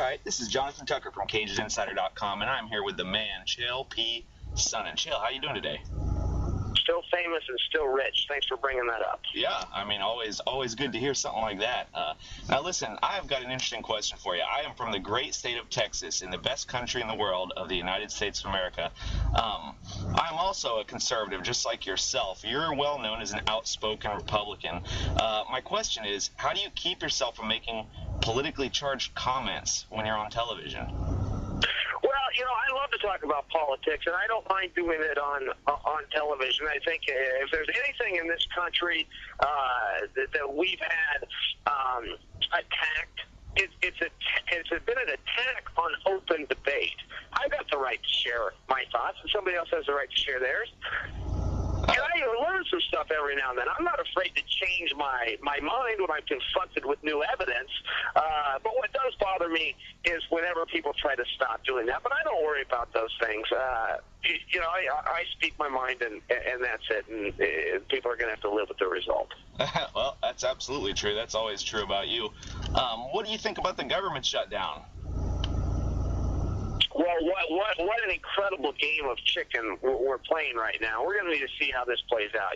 right, this is Jonathan Tucker from CagesInsider.com, and I'm here with the man, Chael P. Sonnen. Chael, how you doing today? Still famous and still rich. Thanks for bringing that up. Yeah, I mean, always good to hear something like that. Now, listen, I've got an interesting question for you. I am from the great state of Texas, in the best country in the world of the United States of America. I'm also a conservative, just like yourself. You're well known as an outspoken Republican. My question is, how do you keep yourself from making politically charged comments when you're on television? Well, I love to talk about politics, and I don't mind doing it on television. I think if there's anything in this country that we've had attacked, it's been an attack on open debate. I've got the right to share my thoughts, and somebody else has the right to share theirs. And I learn some stuff every now and then. I'm not afraid to change my mind when I'm confronted with new evidence. But what does bother me is whenever people try to stop doing that. But I don't worry about those things. I speak my mind, and that's it. And people are going to have to live with the result. Well, that's absolutely true. That's always true about you. What do you think about the government shutdown? Well, what an incredible game of chicken we're playing right now. We're going to need to see how this plays out.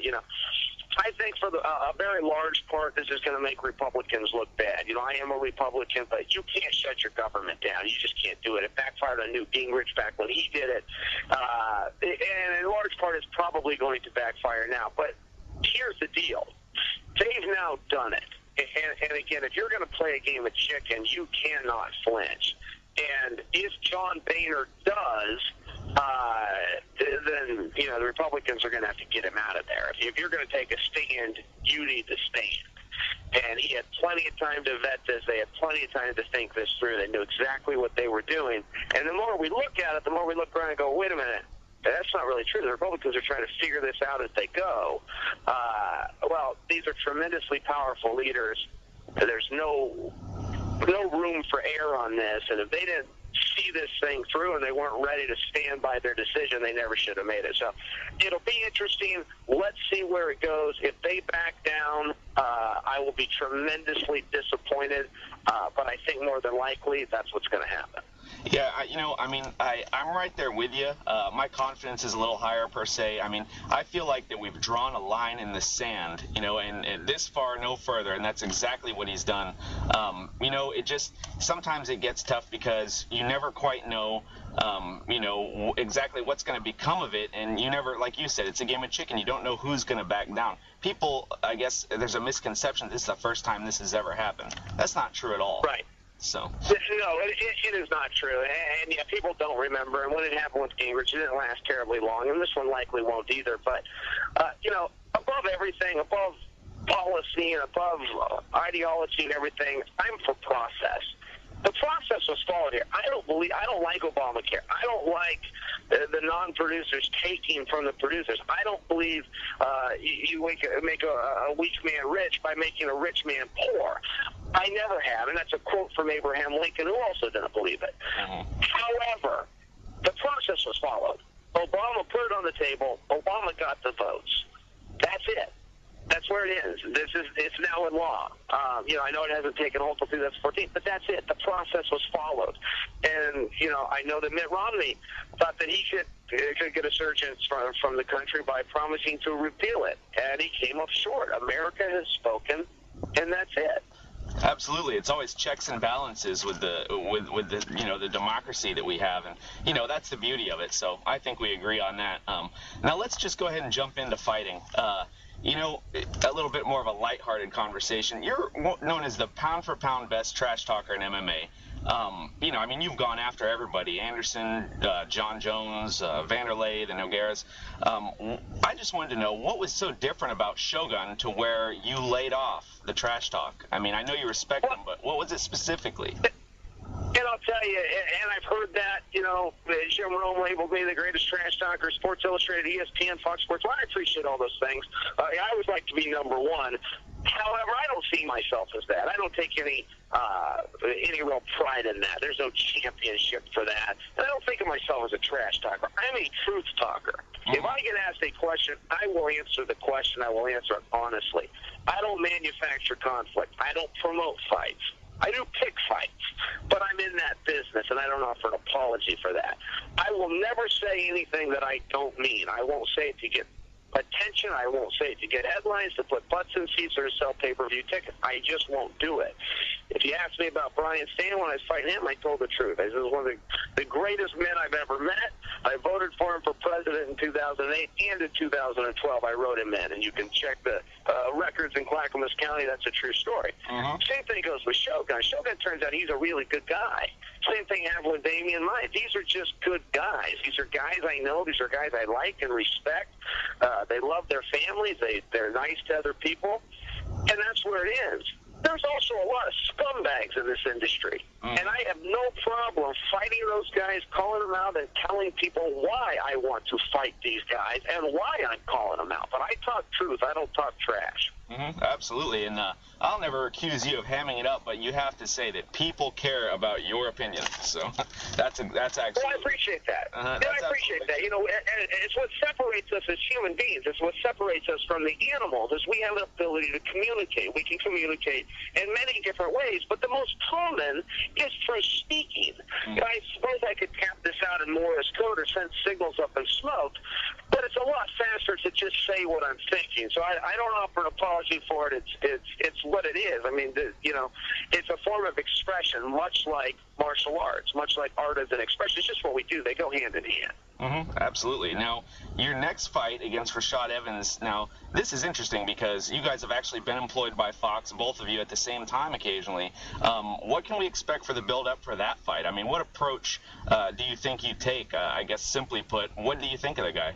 I think for a very large part, this is going to make Republicans look bad. I am a Republican, but you can't shut your government down. You just can't do it. It backfired on Newt Gingrich back when he did it. And in large part, it's probably going to backfire now. But here's the deal. They've now done it. And again, if you're going to play a game of chicken, you cannot flinch. And if John Boehner does, then, the Republicans are going to have to get him out of there. If you're going to take a stand, you need to stand. And he had plenty of time to vet this. They had plenty of time to think this through. They knew exactly what they were doing. And the more we look at it, the more we look around and go, wait a minute, that's not really true. The Republicans are trying to figure this out as they go. Well, these are tremendously powerful leaders. There's no room for error on this, and if they didn't see this thing through and they weren't ready to stand by their decision, they never should have made it. So it'll be interesting. Let's see where it goes. If they back down, I will be tremendously disappointed, but I think more than likely that's what's going to happen. Yeah, I'm right there with you. My confidence is a little higher per se. I feel like that we've drawn a line in the sand, and this far, no further, and that's exactly what he's done. Sometimes it gets tough because you never quite know, exactly what's going to become of it, and you never, like you said, it's a game of chicken. You don't know who's going to back down. People, I guess, there's a misconception this is the first time this has ever happened. That's not true at all. Right. So. No, it is not true. And yeah, people don't remember. And when it happened with Gingrich, it didn't last terribly long. And this one likely won't either. But, above everything, above policy and above ideology and everything, I'm for process. The process was followed here. I don't like Obamacare. I don't like the non-producers taking from the producers. I don't believe you make a weak man rich by making a rich man poor. I never have, and that's a quote from Abraham Lincoln, who also didn't believe it. However, the process was followed. Obama put it on the table. Obama got the votes. That's it. That's where it is. It's now in law. I know it hasn't taken hold until 2014, but that's it. The process was followed. And, I know that Mitt Romney thought that he could get a surge from the country by promising to repeal it. And he came up short. America has spoken, and that's it. Absolutely, it's always checks and balances with the the democracy that we have, and that's the beauty of it. So I think we agree on that. Now let's just go ahead and jump into fighting. A little bit more of a lighthearted conversation. You're known as the pound-for-pound best trash talker in MMA. You've gone after everybody: Anderson, John Jones, Vanderlei, the Nogueiras. I just wanted to know what was so different about Shogun to where you laid off the trash talk. I know you respect him, but what was it specifically? And I'll tell you, and I've heard that, Jim Rome labeled me the greatest trash talker, Sports Illustrated, ESPN, Fox Sports. Well, I appreciate all those things. I always like to be number one. However, I don't see myself as that. I don't take any real pride in that. There's no championship for that. And I don't think of myself as a trash talker. I'm a truth talker. If I get asked a question, I will answer the question. I will answer it honestly. I don't manufacture conflict. I don't promote fights. I do pick fights, but I'm in that and I don't offer an apology for that. I will never say anything that I don't mean. I won't say it to get attention. I won't say it to get headlines, to put butts in seats, or to sell pay-per-view tickets. I just won't do it. If you asked me about Brian Stann when I was fighting him, I told the truth. This is one of the greatest men I've ever met. I voted for him for president in 2008, and in 2012 I wrote him in. And you can check the records in Clackamas County. That's a true story. Same thing goes with Shogun. Shogun turns out he's a really good guy. Same thing happened with Damian Maya. These are just good guys. These are guys I know. These are guys I like and respect. They love their families. They're nice to other people. And that's where it is. There's also a lot of scumbags in this industry. And I have no problem fighting those guys, calling them out, and telling people why I want to fight these guys and why I'm calling them out. But I talk truth. I don't talk trash. Absolutely, and I'll never accuse you of hamming it up, but you have to say that people care about your opinion. So that's actually. Well, I appreciate that. I appreciate that. You know, it's what separates us as human beings. It's what separates us from the animals. Is we have the ability to communicate. We can communicate in many different ways, but the most common is through speaking. I suppose I could tap this out in Morse code or send signals up in smoke, but it's a lot faster to just say what I'm thinking. So I don't offer an apology for it. It's what it is. I mean, you know, it's a form of expression, much like martial arts, much like art as an expression. It's just what we do. They go hand in hand. Absolutely. Now, your next fight against Rashad Evans, now, this is interesting because you guys have actually been employed by Fox, both of you, at the same time occasionally. What can we expect for the build-up for that fight? I mean, what approach do you think you take? I guess simply put, what do you think of the guy?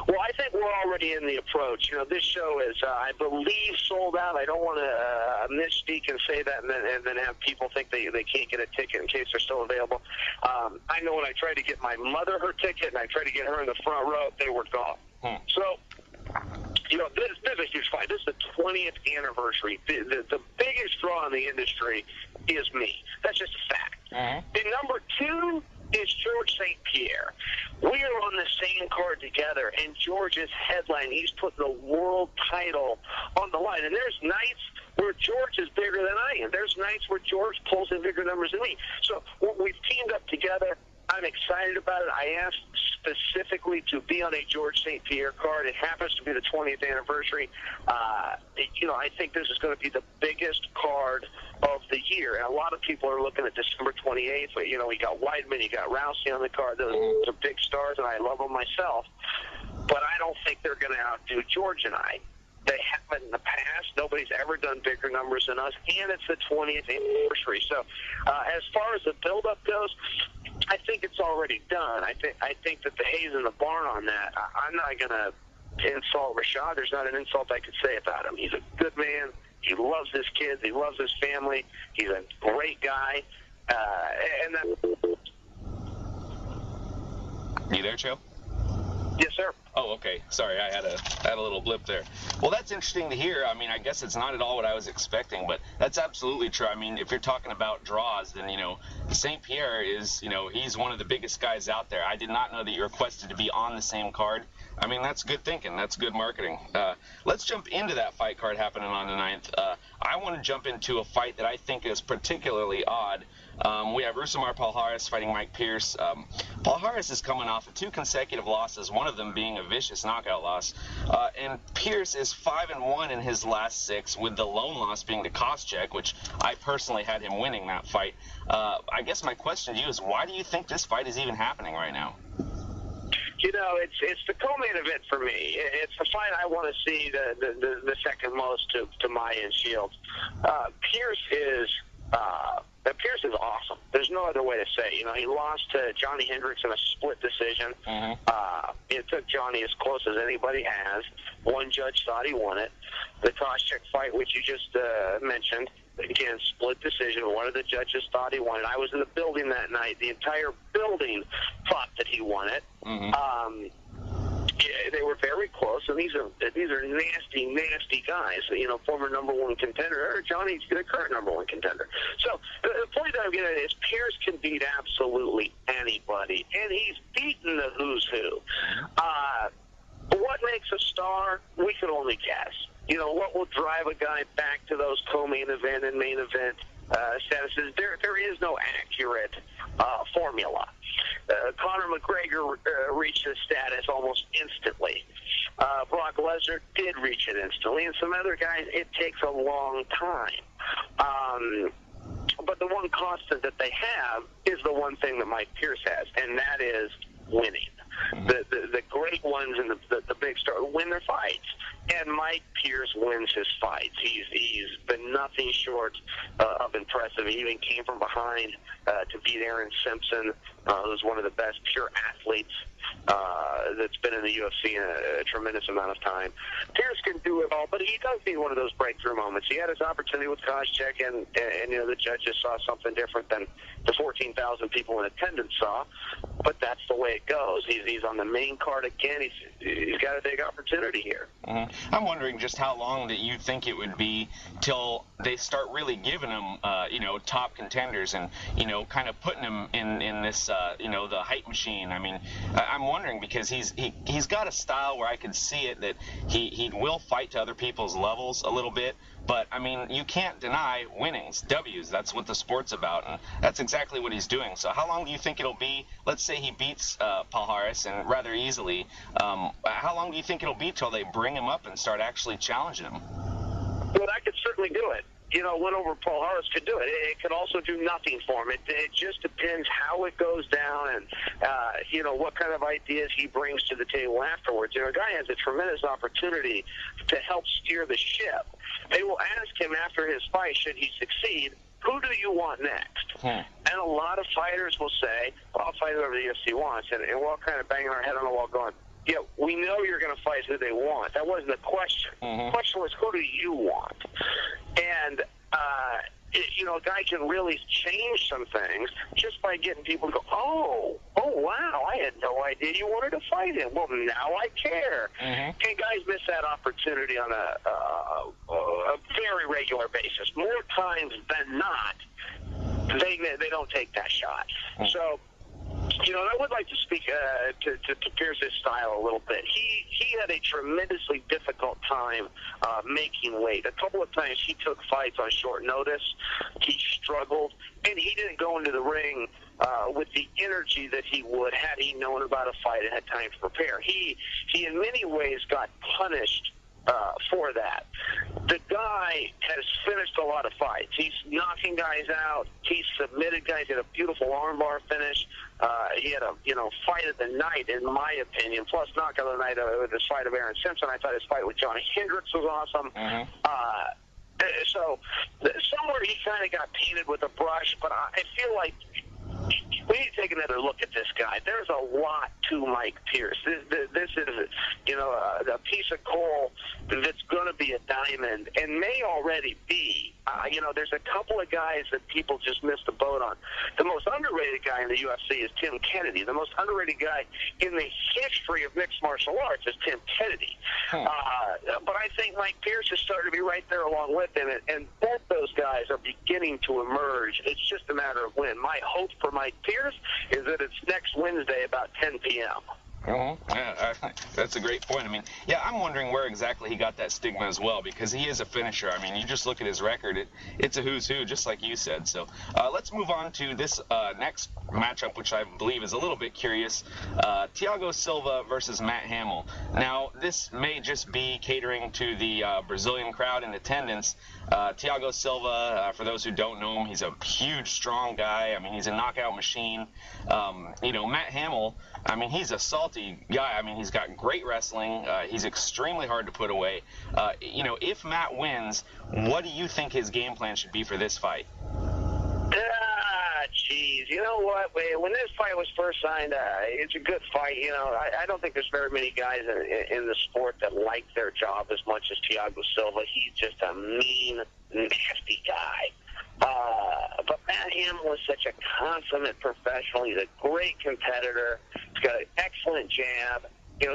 Well, I think we're already in the approach. You know, this show is, I believe, sold out. I don't want to misspeak and say that and then have people think they can't get a ticket in case they're still available. I know when I tried to get my mother her ticket and I tried to get her in the front row, they were gone. So, you know, this is a huge fight. This is the 20th anniversary. The biggest draw in the industry is me. That's just a fact. And number two is George St. Pierre. We are on the same card together, and George is headlining. He's putting the world title on the line. And there's nights where George is bigger than I am. There's nights where George pulls in bigger numbers than me. So we've teamed up together. I'm excited about it. I asked specifically to be on a George St. Pierre card. It happens to be the 20th anniversary. You know, I think this is going to be the biggest card of the year. And a lot of people are looking at December 28th. But, you know, you got Weidman, you got Rousey on the card. Those are big stars, and I love them myself. But I don't think they're going to outdo George and I. They haven't in the past. Nobody's ever done bigger numbers than us, and it's the 20th anniversary. So as far as the build-up goes, I think it's already done. I think that the hay's in the barn on that. I'm not going to insult Rashad. There's not an insult I could say about him. He's a good man. He loves his kids. He loves his family. He's a great guy. And that. You there, Chael? Yes, sir. Oh, okay. Sorry, I had a little blip there. Well, that's interesting to hear. I mean, I guess it's not at all what I was expecting, but that's absolutely true. I mean, if you're talking about draws, then, you know, St. Pierre is, you know, he's one of the biggest guys out there. I did not know that you requested to be on the same card. I mean, that's good thinking. That's good marketing. Let's jump into that fight card happening on the 9th. I want to jump into a fight that I think is particularly odd. We have Rousimar Palhares fighting Mike Pierce. Palhares is coming off of 2 consecutive losses, one of them being a vicious knockout loss. And Pierce is 5-1 in his last 6, with the lone loss being to Koscheck, which I personally had him winning that fight. I guess my question to you is, why do you think this fight is even happening right now? You know, it's the co-main event for me. It's the fight I want to see the second most to Maya and Shields. Pierce is awesome. There's no other way to say it. You know, he lost to Johnny Hendricks in a split decision. It took Johnny as close as anybody has. One judge thought he won it. The Koscheck fight, which you just mentioned, again, split decision. One of the judges thought he won it. I was in the building that night. The entire building thought that he won it. They were very close, and these are nasty, nasty guys. You know, former #1 contender, or Johnny's the current #1 contender. So the point that I'm getting at is Pierce can beat absolutely anybody, and he's beaten the who's who. What makes a star? We can only guess. You know, what will drive a guy back to those co-main event and main event status is there is no accurate formula. Conor McGregor reached this status almost instantly. Brock Lesnar did reach it instantly, and some other guys, it takes a long time. But the one constant that they have is the one thing that Mike Pierce has, and that is winning. The great ones and the big stars win their fights, and Mike Pierce wins his fights. He's been nothing short of impressive. He even came from behind to beat Aaron Simpson, who's one of the best pure athletes that's been in the UFC in a tremendous amount of time. Pierce can do it all, but he does need one of those breakthrough moments. He had his opportunity with Koscheck, and the judges saw something different than the 14,000 people in attendance saw, but that's the way it goes. He's on the main card again. He's got a big opportunity here. I'm wondering just how long that you think it would be till they start really giving him, top contenders and, kind of putting him in this, the hype machine. I mean, I'm wondering because he's got a style where I can see it that he will fight to other people's levels a little bit, but I mean, you can't deny winnings, W's. That's what the sport's about, and that's exactly what he's doing. So how long do you think it'll be? Let's say he beats Palhares and rather easily. How long do you think it'll be till they bring him up and start actually challenging him? Well, I could certainly do it. Win over Palhares could do it. It could also do nothing for him. It just depends how it goes down and, what kind of ideas he brings to the table afterwards. A guy has a tremendous opportunity to help steer the ship. They will ask him after his fight, should he succeed, who do you want next? And a lot of fighters will say, I'll fight whoever the UFC wants. And we're all kind of banging our head on the wall going, yeah, we know you're going to fight who they want. That wasn't the question. The question was, who do you want? And, a guy can really change some things just by getting people to go, oh, wow, I had no idea you wanted to fight him. Well, now I care. And guys miss that opportunity on a very regular basis. More times than not, they don't take that shot. So, I would like to speak to Pierce's style a little bit. He had a tremendously difficult time making weight. A couple of times he took fights on short notice. He struggled, and he didn't go into the ring with the energy that he would had he known about a fight and had time to prepare. He in many ways got punished for that. The guy has finished a lot of fights. He's knocking guys out. He's submitted guys. He had a beautiful armbar finish. He had a fight of the night, in my opinion. Plus, knockout of the night with his fight of Aaron Simpson. I thought his fight with Johnny Hendricks was awesome. So somewhere he kind of got painted with a brush, but I feel like we need to take another look at this guy. There's a lot to Mike Pierce. This is, a piece of coal that's going to be a diamond and may already be. There's a couple of guys that people just missed the boat on. The most underrated guy in the UFC is Tim Kennedy. The most underrated guy in the history of mixed martial arts is Tim Kennedy. But I think Mike Pierce is starting to be right there along with him, and both those guys are beginning to emerge. It's just a matter of when. My hope for Mike Pierce is that it's next Wednesday about 10 p.m. That's a great point. I mean, I'm wondering where exactly he got that stigma as well, because he is a finisher. I mean, you just look at his record, it's a who's who, just like you said. So let's move on to this next matchup, which I believe is a little bit curious. Thiago Silva versus Matt Hamill. Now, this may just be catering to the Brazilian crowd in attendance. Thiago Silva, for those who don't know him, he's a huge, strong guy. I mean, he's a knockout machine. Matt Hamill, I mean, he's a salty guy. I mean, he's got great wrestling. He's extremely hard to put away. If Matt wins, what do you think his game plan should be for this fight? Jeez. You know what? When this fight was first signed, it's a good fight. I don't think there's very many guys in the sport that like their job as much as Thiago Silva. He's just a mean, nasty guy. But Matt Hamill is such a consummate professional. He's a great competitor. He's got an excellent jab.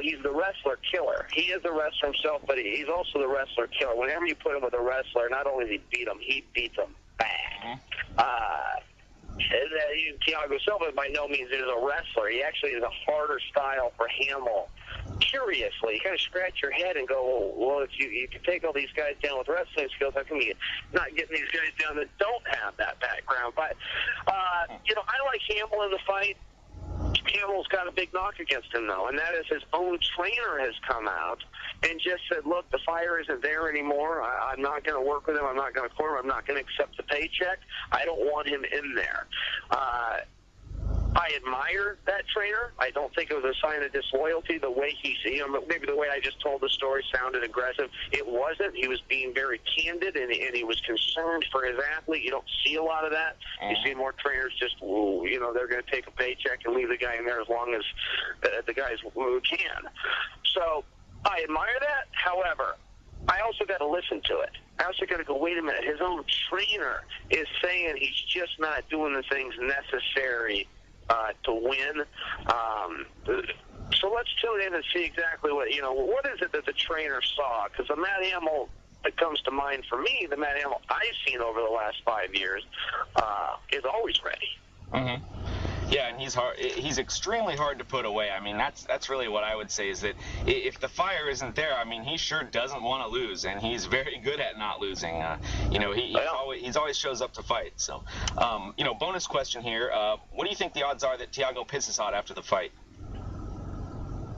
He's the wrestler killer. He is a wrestler himself, but he's also the wrestler killer. Whenever you put him with a wrestler, not only does he beat him, he beats him bad. Thiago Silva by no means is a wrestler. He actually is a harder style for Hamill curiously. You kind of scratch your head and go, well, if you can take all these guys down with wrestling skills, how come you not getting these guys down that don't have that background? But, I like Hamill in the fight. Hamill's got a big knock against him, though, and that is his own trainer has come out and just said, look, the fire isn't there anymore. I'm not going to work with him. I'm not going to court him. I'm not going to accept the paycheck. I don't want him in there. I admire that trainer. I don't think it was a sign of disloyalty the way maybe the way I just told the story sounded aggressive. It wasn't. He was being very candid, and he was concerned for his athlete. You don't see a lot of that. You see more trainers just, they're going to take a paycheck and leave the guy in there as long as the guys can. So I admire that. However, I also got to listen to it. I also got to go, wait a minute. His own trainer is saying he's just not doing the things necessary to win. So let's tune in and see exactly what is it that the trainer saw? Because the Matt Hamill that comes to mind for me, the Matt Hamill I've seen over the last 5 years, is always ready. Mm-hmm. Yeah, and he's extremely hard to put away. I mean, that's really what I would say is that if the fire isn't there, I mean, he sure doesn't want to lose, and he's very good at not losing. He's always shows up to fight. So, bonus question here. What do you think the odds are that Thiago pisses hot after the fight?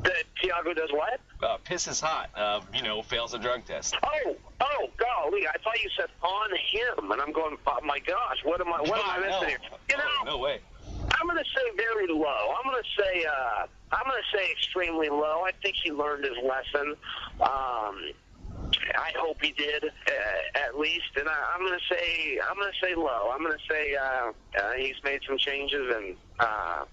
That Thiago does what? Pisses hot. Fails a drug test. Oh, golly! I thought you said on him, and I'm going, oh my gosh, what am I missing here? No way. I'm going to say very low. I'm going to say extremely low. I think he learned his lesson. I hope he did, at least. And I'm going to say low. I'm going to say he's made some changes and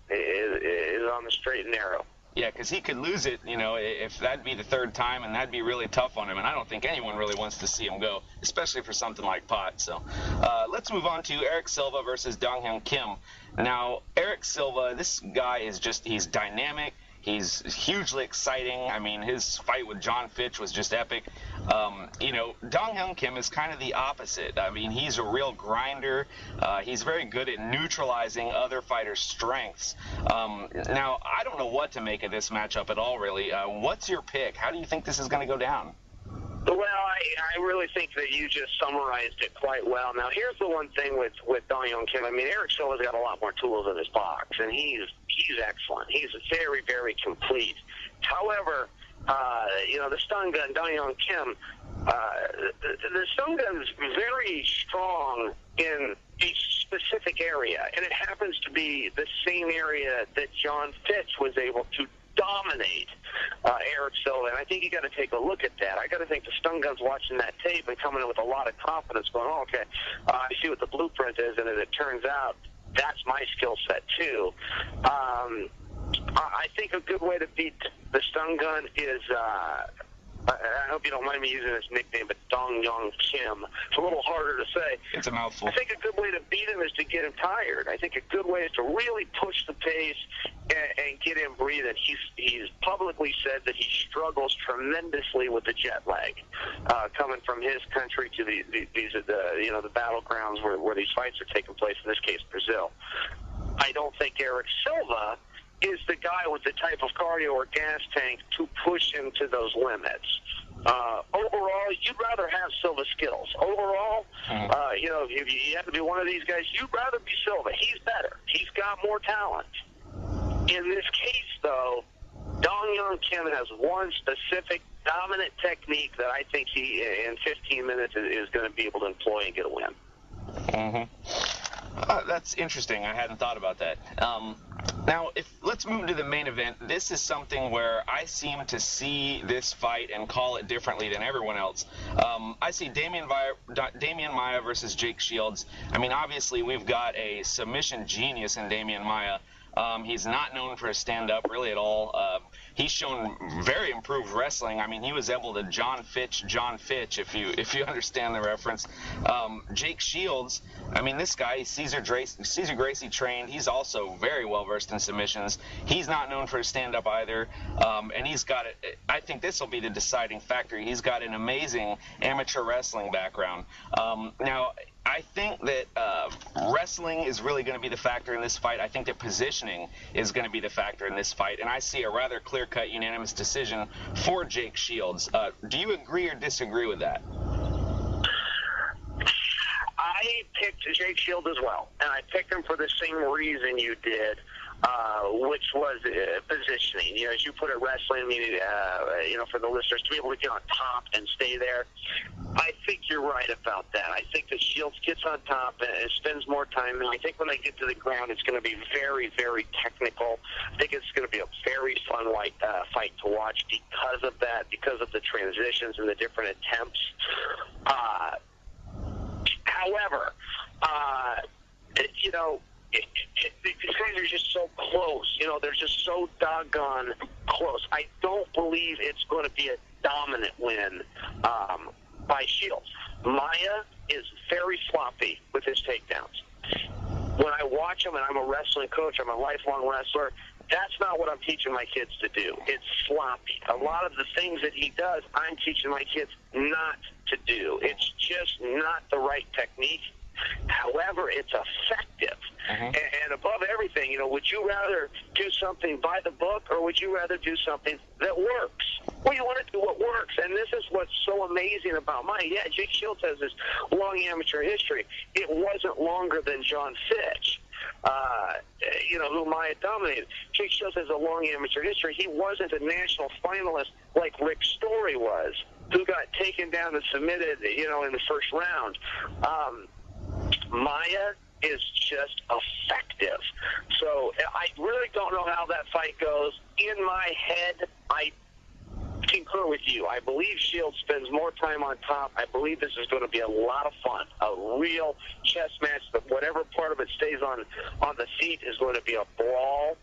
is on the straight and narrow. Yeah, because he could lose it, if that'd be the third time, and that'd be really tough on him. And I don't think anyone really wants to see him go, especially for something like pot. So let's move on to Eric Silva versus Dong Hyun Kim. Now, Eric Silva, this guy he's dynamic. He's hugely exciting. I mean, his fight with John Fitch was just epic. Dong Hyun Kim is kind of the opposite. I mean, he's a real grinder. He's very good at neutralizing other fighters' strengths. Now, I don't know what to make of this matchup at all, really. What's your pick? How do you think this is going to go down? Well, I really think that you just summarized it quite well. Now, here's the one thing with Dong Hyun Kim. I mean, Eric Silva's got a lot more tools in his box, and he's excellent. He's very, very complete. However, the stun gun, Dong Hyun Kim, the stun gun is very strong in a specific area, and it happens to be the same area that John Fitch was able to dominate Eric Silva, and I think you got to take a look at that. I got to think the stun gun's watching that tape and coming in with a lot of confidence, going, "Oh, okay, I see what the blueprint is," and as it turns out, that's my skill set too. I think a good way to beat the stun gun is. I hope you don't mind me using this nickname, but Dong Hyun Kim. It's a little harder to say. It's a mouthful. I think a good way to beat him is to get him tired. I think a good way is to really push the pace and get him breathing. He's publicly said that he struggles tremendously with the jet lag, coming from his country to the battlegrounds where these fights are taking place. In this case, Brazil. I don't think Eric Silva is the guy with the type of cardio or gas tank to push him to those limits. Overall, you'd rather have Silva's skills. Overall, if you have to be one of these guys, you'd rather be Silva. He's better. He's got more talent. In this case, though, Dong Hyun Kim has one specific dominant technique that I think he, in 15 minutes, is going to be able to employ and get a win. Mm-hmm. That's interesting. I hadn't thought about that. Now, let's move to the main event. This is something where I seem to see this fight and call it differently than everyone else. I see Damian Maia versus Jake Shields. I mean, obviously, we've got a submission genius in Damian Maia. He's not known for his stand-up really at all. He's shown very improved wrestling. I mean, he was able to John Fitch, if you understand the reference. Jake Shields, I mean, this guy, Cesar Gracie trained. He's also very well versed in submissions. He's not known for his stand-up either, and he's got it. I think this will be the deciding factor. He's got an amazing amateur wrestling background. Now, I think that wrestling is really going to be the factor in this fight. I think that positioning is going to be the factor in this fight, and I see a rather clear clear-cut unanimous decision for Jake Shields. Do you agree or disagree with that? I picked Jake Shields as well, and I picked him for the same reason you did, which was positioning. You know, as you put it, wrestling, meaning, for the listeners to be able to get on top and stay there. I think you're right about that. I think that Shields gets on top and spends more time, and I think when they get to the ground, it's going to be very, very technical. I think it's going to be a very fun fight to watch because of that, because of the transitions and the different attempts. However, these guys are just so close. You know, they're just so doggone close. I don't believe it's going to be a dominant win by Shields. Maya is very sloppy with his takedowns. When I watch him, and I'm a wrestling coach, I'm a lifelong wrestler, that's not what I'm teaching my kids to do. It's sloppy. A lot of the things that he does, I'm teaching my kids not to do. It's just not the right technique. However, it's effective. And above everything, you know, would you rather do something by the book, or would you rather do something that works? Well, you want to do what works, and this is what's so amazing about mine. Yeah, Jake Shields has this long amateur history. It wasn't longer than John Fitch, who Maya dominated. Jake Shields has a long amateur history. He wasn't a national finalist like Rick Story was, who got taken down and submitted, in the first round. Maya is just effective. So I really don't know how that fight goes. In my head, I concur with you. I believe Shields spends more time on top. I believe this is going to be a lot of fun, a real chess match. But whatever part of it stays on the feet is going to be a brawl.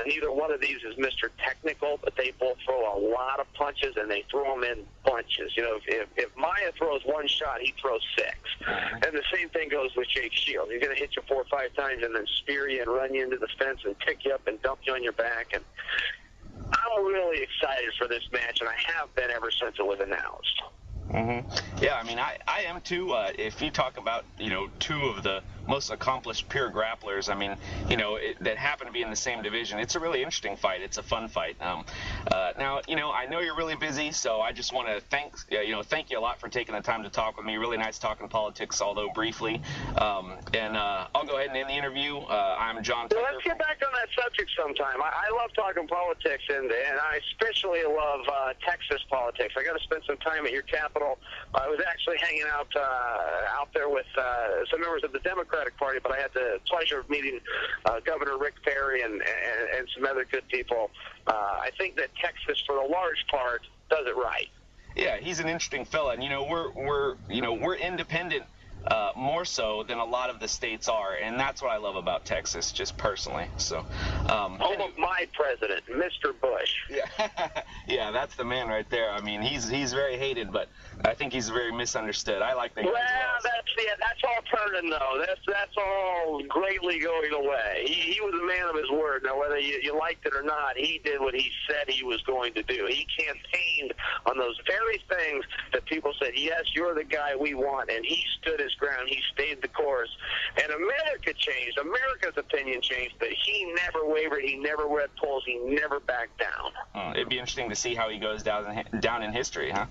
Neither one of these is Mr. Technical, but they both throw a lot of punches, and they throw them in bunches. You know, if Maya throws one shot, he throws six. And the same thing goes with Jake Shields. He's going to hit you 4 or 5 times and then spear you and run you into the fence and pick you up and dump you on your back. And I'm really excited for this match, and I have been ever since it was announced. Yeah, I mean, I am too. If you talk about, two of the most accomplished pure grapplers, I mean, that happen to be in the same division, it's a really interesting fight. It's a fun fight. Now, I know you're really busy, so I just want to thank you a lot for taking the time to talk with me. Really nice talking politics, although briefly. And I'll go ahead and end the interview. I'm John Tucker. Well, let's get back on that subject sometime. I love talking politics, and I especially love Texas politics. I got to spend some time at your capital. I was actually hanging out there with some members of the Democratic Party, but I had the pleasure of meeting Governor Rick Perry and some other good people. I think that Texas, for the large part, does it right. Yeah, he's an interesting fella, and we're independent more so than a lot of the states are, and that's what I love about Texas, just personally. So, home of my president, Mr. Bush. Yeah, that's the man right there. I mean, he's very hated, but I think he's very misunderstood. I like the guy. Well, that's all turning though. That's all greatly going away. He was a man of his word. Now, whether you liked it or not, he did what he said he was going to do. He campaigned on those very things that people said, yes, you're the guy we want, and he stood his ground. He stayed the course. And America changed. America's opinion changed, but he never wavered. He never read polls. He never backed down. It'd be interesting to see how he goes down in history, huh?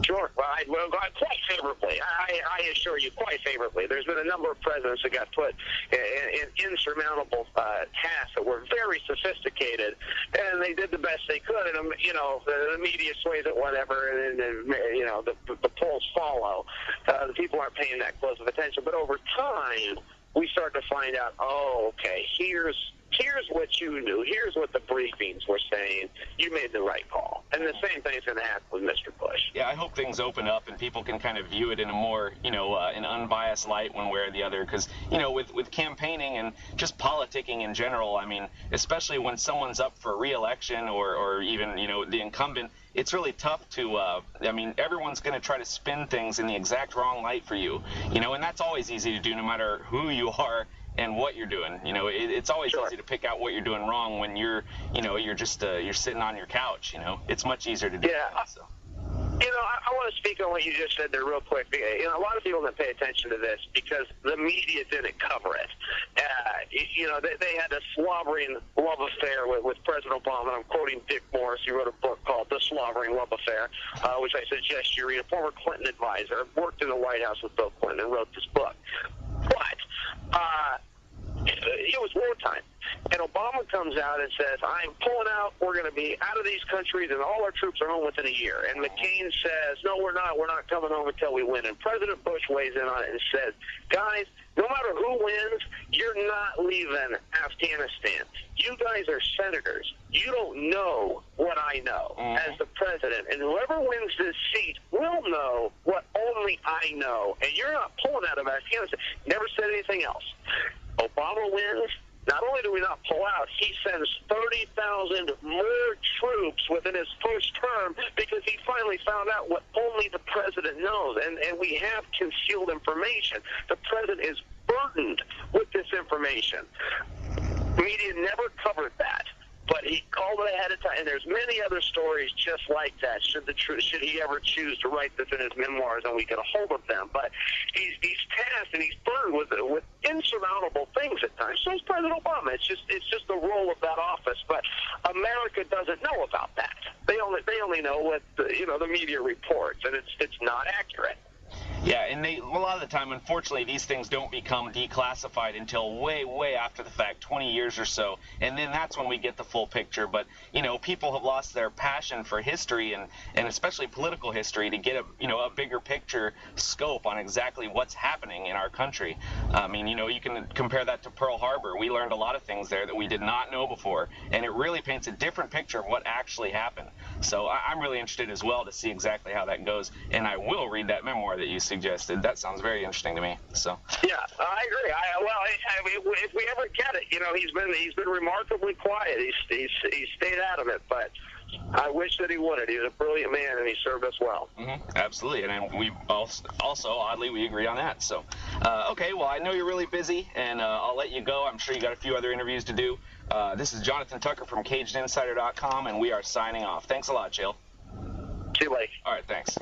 Sure. Well, quite favorably. I assure you, quite favorably. There's been a number of presidents that got put in insurmountable tasks that were very sophisticated, and they did the best they could. And the media sways it, whatever, and the polls follow. The people aren't paying that close of attention. But over time, we start to find out, okay, here's what you knew. Here's what the briefings were saying. You made the right call. And the same thing's going to happen with Mr. Bush. Yeah, I hope things open up and people can kind of view it in a more, an unbiased light one way or the other. Because, with campaigning and just politicking in general, I mean, especially when someone's up for re-election or even, the incumbent, it's really tough to, everyone's going to try to spin things in the exact wrong light for you, and that's always easy to do no matter who you are and what you're doing. It's always easy to pick out what you're doing wrong when you're just you're sitting on your couch. It's much easier to do that. So. I want to speak on what you just said there real quick. A lot of people didn't pay attention to this because the media didn't cover it. They had a slobbering love affair with President Obama. I'm quoting Dick Morris. He wrote a book called The Slobbering Love Affair, which I suggest you read. A former Clinton advisor, worked in the White House with Bill Clinton, and wrote this book. But it was wartime. And Obama comes out and says, I'm pulling out, we're going to be out of these countries, and all our troops are home within a year. And McCain says, no, we're not coming home until we win. And President Bush weighs in on it and says, guys, no matter who wins, you're not leaving Afghanistan. You guys are senators. You don't know what I know as the president. And whoever wins this seat will know what only I know. And you're not pulling out of Afghanistan. Never said anything else. Obama wins. Not only do we not pull out, he sends 30,000 more troops within his first term because he finally found out what only the president knows. And we have concealed information. The president is burdened with this information. The media never covered that. But he called it ahead of time, and there's many other stories just like that. Should he ever choose to write this in his memoirs, and we get a hold of them? But he's tasked and he's burdened with insurmountable things at times. So is President Obama. It's just the role of that office. But America doesn't know about that. They only know what the media reports, and it's not accurate. Yeah, and a lot of the time, unfortunately, these things don't become declassified until way, way after the fact, 20 years or so, and then that's when we get the full picture. But, people have lost their passion for history and especially political history to get a bigger picture scope on exactly what's happening in our country. I mean, you can compare that to Pearl Harbor. We learned a lot of things there that we did not know before, and it really paints a different picture of what actually happened. So I'm really interested as well to see exactly how that goes, and I will read that memoir that you suggested. That sounds very interesting to me. So yeah, I agree. If we ever get it, he's been remarkably quiet. He's stayed out of it, but I wish that he would. He's a brilliant man, and he served us well. Absolutely, and we also oddly we agree on that. So okay, well, I know you're really busy, and I'll let you go. I'm sure you got a few other interviews to do. This is Jonathan Tucker from CagedInsider.com, and we are signing off. Thanks a lot, Chael. See you later. All right, thanks.